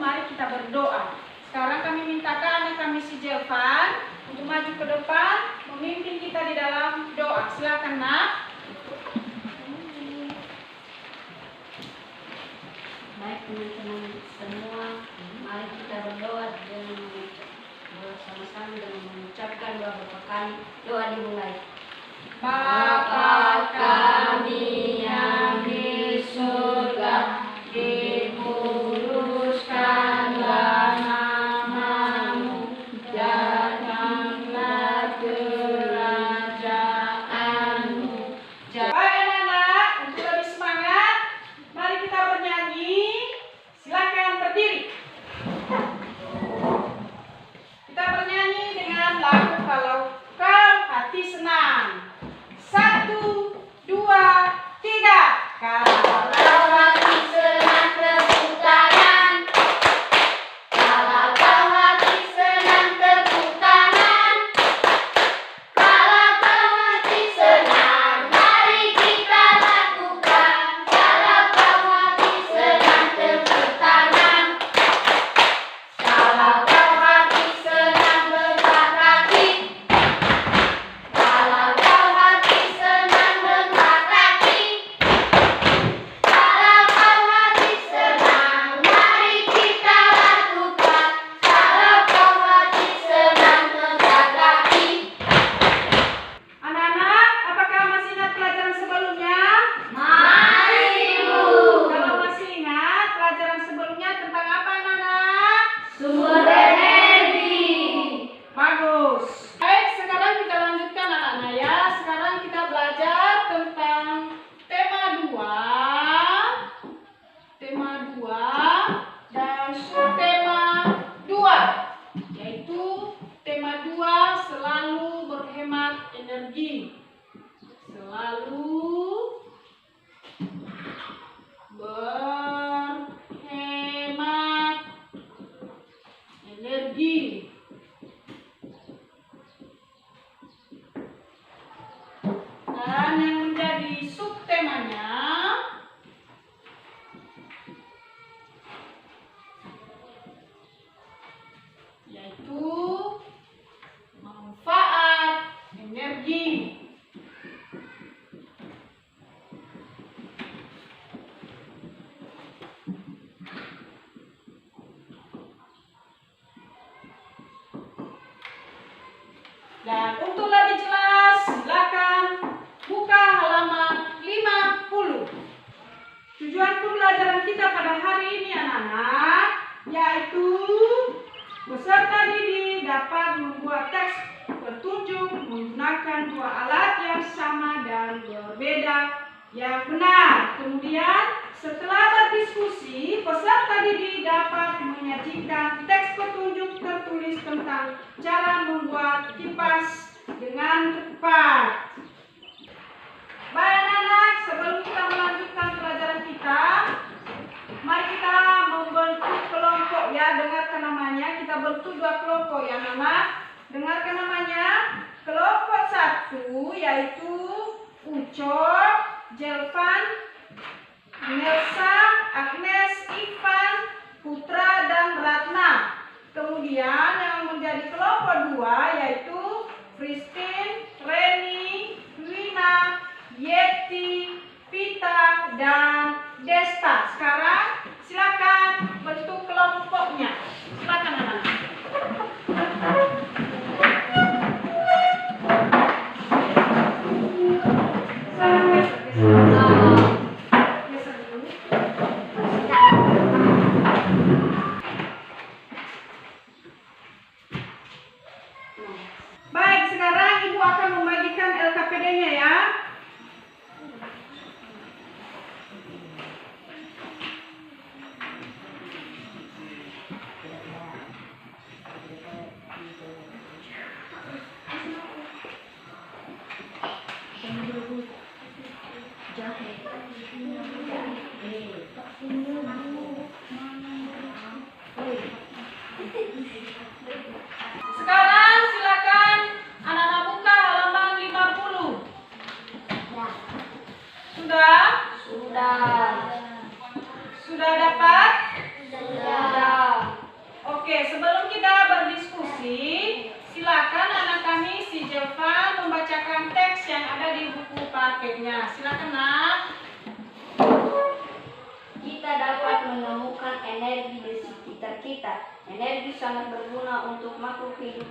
mari kita berdoa. Sekarang kami mintakan anak kami si Jelvan untuk maju ke depan, memimpin kita di dalam doa. Silakan nak. Baik teman-teman semua, mari kita berdoa dengan bersama-sama dengan mengucapkan doa beberapa kali. Doa dimulai. Bapa kami yang di surga, dikuduskanlah namamu, datanglah kerajaanmu. Baik anak-anak, untuk lebih semangat, mari kita bernyanyi. Silakan berdiri. Kita bernyanyi dengan lagu Kalau Kau Hati Senang. 1, 2, 3. Kalau hati senang tepuk tangan. Kalau kau hati senang tepuk tangan. Kalau kau hati senang, mari kita lakukan. Kalau kau hati senang tepuk tangan. Kalau kau hati senang bengkak kaki. Kalau kau hati senang bengkak kaki. Kalau kau hati senang, mari kita lakukan. Kalau kau hati senang bengkak kaki. anak-anak, apakah masih ingat pelajaran sebelumnya? Mari Bu. Kalau masih ingat, pelajaran sebelumnya tentang apa anak-anak? Sumber energi. Bagus. Baik, sekarang kita lanjutkan anak-anak ya. Sekarang kita belajar tentang tema 2. Tema 2 dan subtema 2. Yaitu tema 2 selalu berhemat energi. Selalu berhemat energi. Dan yang menjadi subtemanya yaitu manfaat energi. Dan untuk lebih jelas, silakan buka halaman 50. Tujuan pembelajaran kita pada hari ini anak-anak, yaitu peserta didik dapat membuat teks petunjuk menggunakan dua alat yang sama dan berbeda yang benar. Kemudian setelah berdiskusi, peserta didik dapat menyajikan teks petunjuk tertulis tentang cara membuat kipas dengan tepat. Baik anak-anak, sebelum kita melanjutkan pelajaran kita, mari kita membentuk kelompok ya. Dengarkan namanya, kita bentuk 2 kelompok ya anak-anak. Dengarkan namanya. Kelompok 1 yaitu Ucok, Jelvan, Nelsa, Agnes, Ivan, Putra, dan Ratna. Kemudian yang menjadi kelompok 2 yaitu Christine, Reni, Wina, Yeti, Pita, dan Desta. Sekarang silakan bentuk kelompoknya. Silakan anak-anak. Geser dulu. sekitar kita. Energi sangat berguna untuk makhluk hidup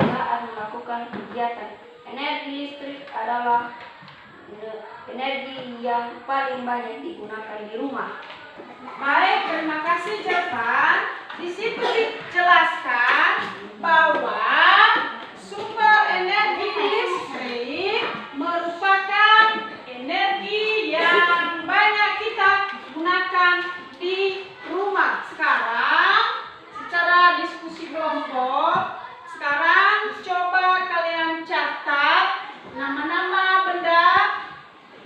saat melakukan kegiatan. Energi listrik adalah energi yang paling banyak digunakan di rumah. Baik, terima kasih Jafar. Di situ dijelaskan bahwa sumber energi listrik merupakan energi yang banyak kita gunakan di rumah. Sekarang, secara diskusi kelompok, sekarang coba kalian catat nama-nama benda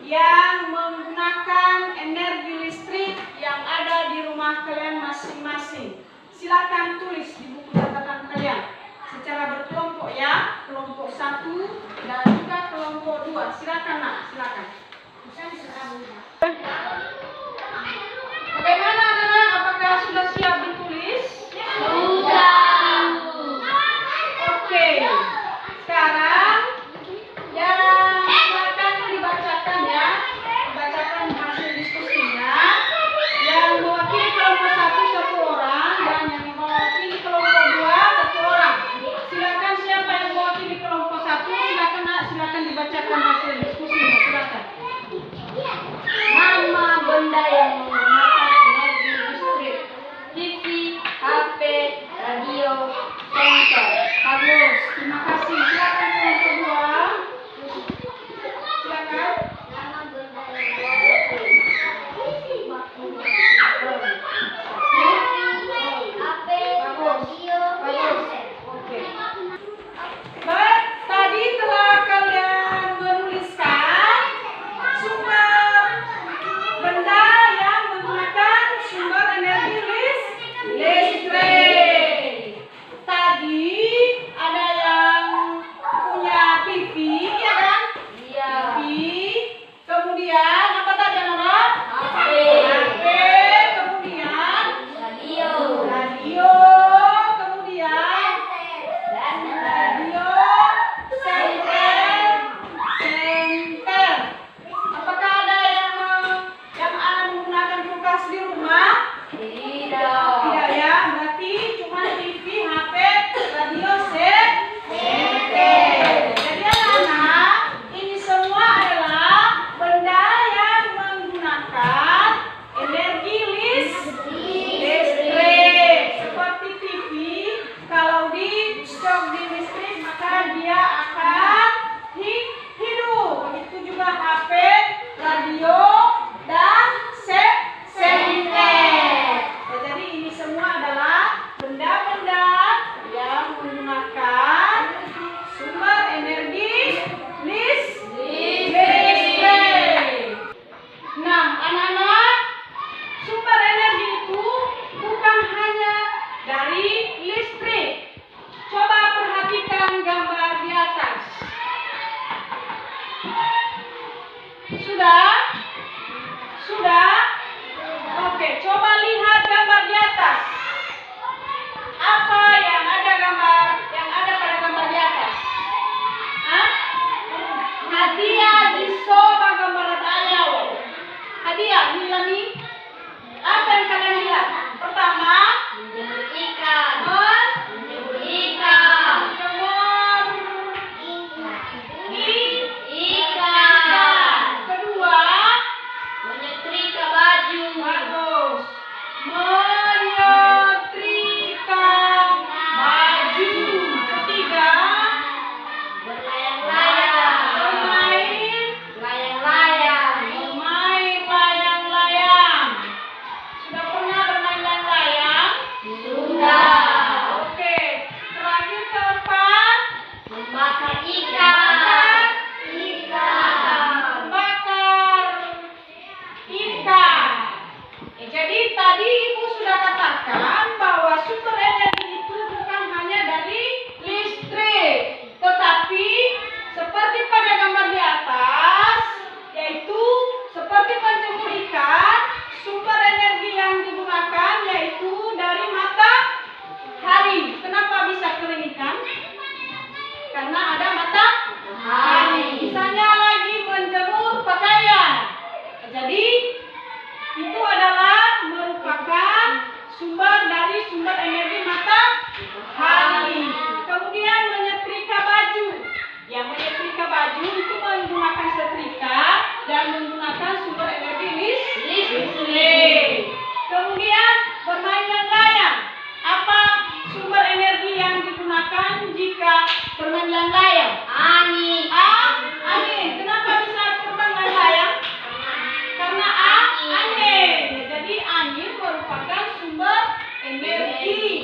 yang menggunakan energi listrik yang ada di rumah kalian masing-masing. Silakan tulis di buku catatan kalian secara berkelompok ya, kelompok 1 dan juga kelompok 2. Silakan nak, silakan. Bagaimana anak-anak? Apakah sudah siap ditulis? Sudah. Oke. Sekarang silakan dibacakan ya. Bacakan hasil diskusinya. Yang mewakili kelompok 1 satu orang dan yang mewakili kelompok 2 satu orang. Silakan siapa yang mewakili kelompok 1? Silakan nak, silakan dibacakan hasil diskusinya. Silakan.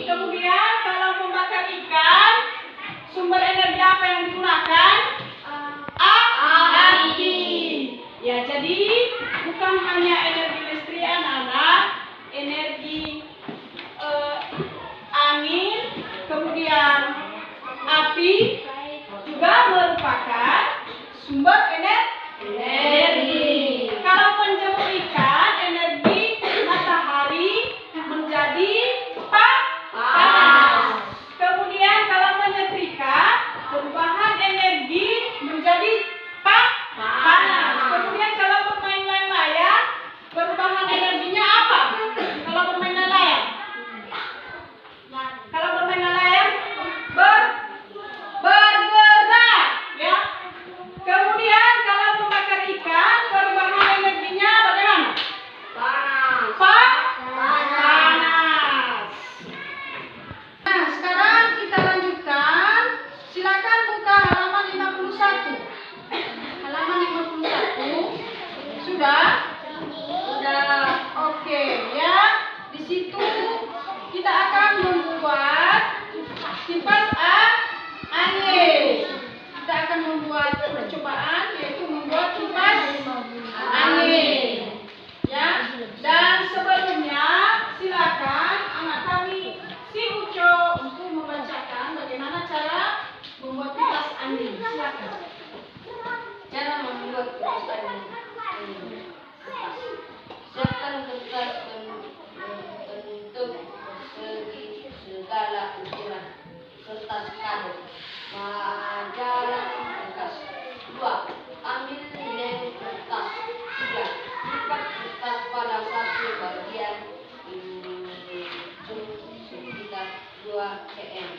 Kemudian kalau membakar ikan, sumber energi apa yang digunakan? Api. Ya, jadi bukan hanya energi listrik anak-anak, energi angin, kemudian api juga merupakan sumber energi. Kalau menjemur ikan, energi matahari menjadi panas. Kemudian kalau menyetrika, perubahan energi menjadi panas. Kemudian kalau bermain layang, perubahan energinya apa? Kalau bermain layang? Kalau bermain layang bergerak, ya. Kemudian kalau membakar ikan, perubahan energinya bagaimana? Panas. Nah, sekarang kita lanjutkan. Silakan buka halaman 51. Halaman 51. Sudah? Sudah. Oke, ya. Di situ kita akan membuat kipas angin. Kita akan membuat percobaan, yaitu membuat kipas angin. Ya. Dan sebelumnya silakan anak kami si Uco untuk membacakan bagaimana cara membuat kipas angin. Silakan. Cara membuat kipas angin. Siapkan kertas bentuk persegi segala ukuran. Kertas kado, majalah bekas. 2. Ambil lem kertas. 3. Lipat kertas pada satu bagian sekitar 2 cm.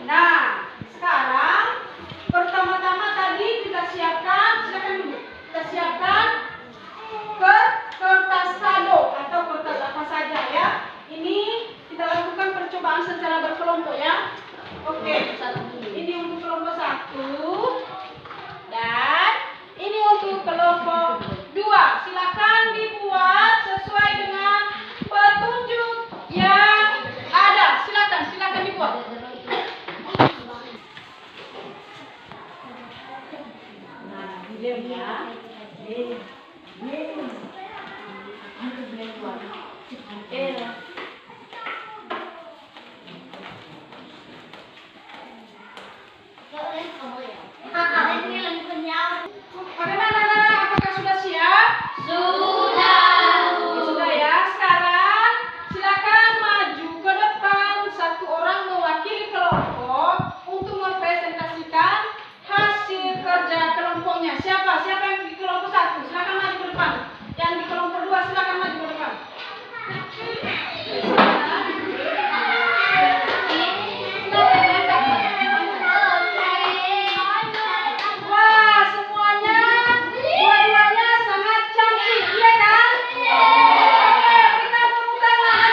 Nah, sekarang pertama-tama tadi kita siapkan, silakan dulu. Kita siapkan kertas kado atau kertas apa saja, ya. Ini kita lakukan percobaan secara berkelompok, ya. Oke. Ini untuk kelompok 1 dan ini untuk kelompok 2. Silakan dibuat sesuai dengan petunjuk yang ada. Silakan dibuat. Nah, ya. Bagaimana anak-anak? Apakah sudah siap? Sudah ya. Sekarang silakan maju ke depan, satu orang mewakili kelompok untuk mempresentasikan hasil kerja kelompoknya. Siapa yang di kelompok 1? Silakan maju ke depan. Yang di kelompok 2 silakan maju ke depan. Wah, semuanya dua-duanya sangat cantik, iya kan? Oke, berikan tepuk tangan.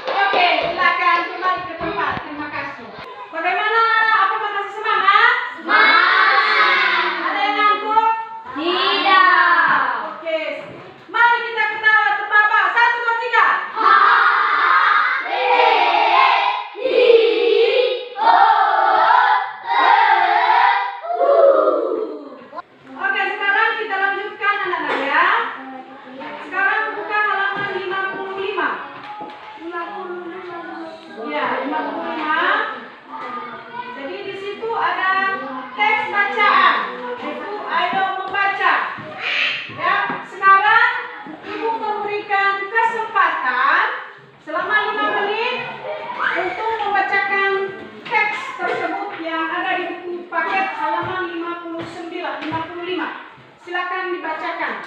Oke, silakan kembali ke tempat. Terima kasih. Bagaimana? Apakah masih semangat? Ada yang ngantuk? Oke, mari kita ketawa terbahak. 1, 2, 3. Oke, sekarang kita lanjutkan anak-anak, ya. Sekarang buka halaman 55. Ya, 55. Jadi di situ ada teks bacaan. Itu ayo membaca. Ya, sekarang Ibu memberikan kesempatan selama 5 menit untuk membacakan teks tersebut yang ada di buku paket halaman 55. Silakan dibacakan.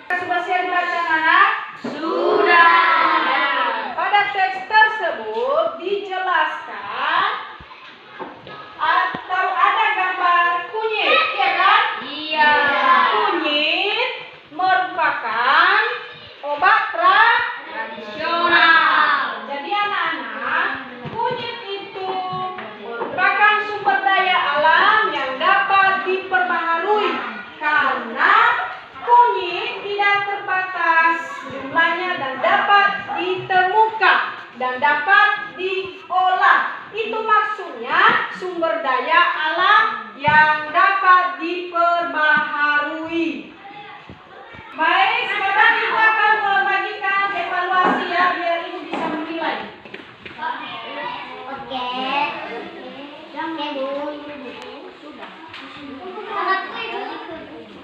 Sudah siap dibaca, anak? Sudah. Pada teks tersebut dijelaskan atau ada gambar kunyit, ya kan? Iya. Kunyit merupakan obat tradisional. Jadi anak-anak, kunyit itu merupakan sumber daya alam yang dapat diperbaharui karena kunyit dan dapat diolah. Itu maksudnya sumber daya alam yang dapat diperbaharui. Baik, sekarang Ibu akan membagikan evaluasi ya, biar Ibu bisa menilai. Oke. Oke, Bu. Sudah.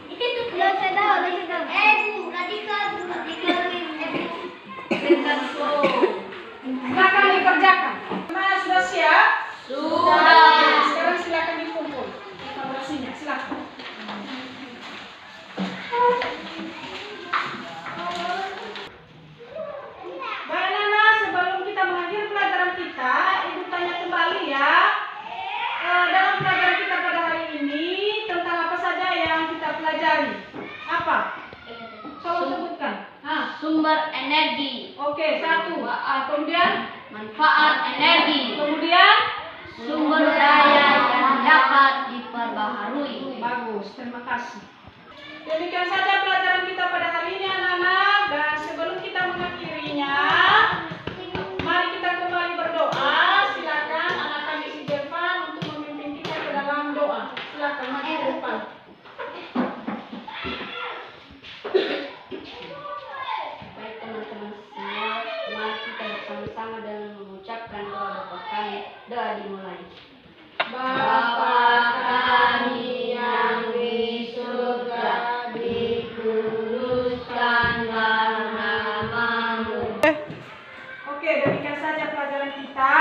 Itu tuh belum sedang. Bu, Silakan dikerjakan. Mana sudah siap? Sudah. Sekarang silakan dikumpul evaluasinya, silakan. Baik Nana, sebelum kita mengakhiri pelajaran kita, Ibu tanya kembali ya. Dalam pelajaran kita pada hari ini tentang apa saja yang kita pelajari? Apa? Tolong sebutkan. Sumber energi, Oke, satu. Kemudian manfaat energi, kemudian sumber daya yang dapat diperbaharui. bagus, terima kasih. Demikian saja pelajaran kita pada hari ini anak-anak, dan sebelum kita mengakhirinya, mari kita kembali berdoa. Silakan anak kami si Jervan untuk memimpin kita ke dalam doa. Silakan maju ke depan. Baik teman-teman semua, mari kita bersama-sama dengan mengucapkan doa Bapa kami. Doa dimulai. Bapa kami yang di surga, dikuduskanlah namamu. Oke, demikian saja pelajaran kita.